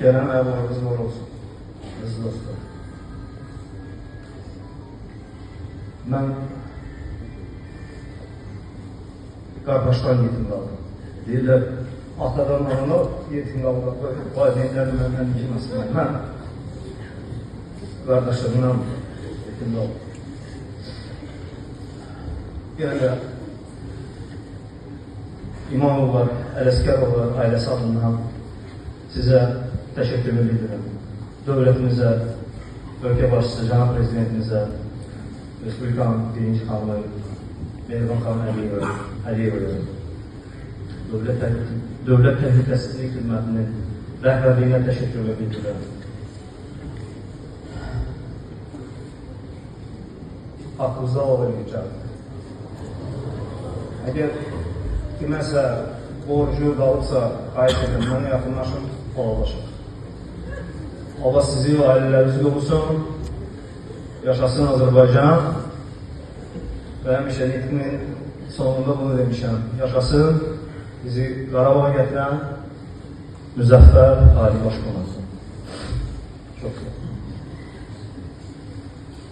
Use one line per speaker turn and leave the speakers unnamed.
Gələn ayaqlarınız var olsun. Əziz dostlar. Mən qardaşdan yetim qaldım. Deyirlər, atadan oğluna yetim qaldı. Valideynlər məndən yıkılmasın. Mən qardaşlarımdan yetim qaldım. Yenə də İmamoğullar, Ələsgərovlar ailəsi adından sizə təşəkkürümü bildirirəm. Dövlətimizə, ölkə başçısı, cənab prezidentimizə, Respublikanın birinci xanımı Mehriban xanım Əliyevə, Dövlət Təhlükəsizlik Xidmətinin rəhbərliyinə təşəkkürümü bildirirəm. Haqqınızda olur rica. Əgər kiməsə borcu qalıbsa, xahiş edirəm, mənə yaxınlaşın, palalaşın. Allah sizi və ailələrinizi qorusun, yaşasın Azərbaycan və həmişə nitqimin sonunda bunu demişəm, yaşasın bizi Qarabağa gətirən müzəffər Ali Baş Komandanı. Çox sağ olun.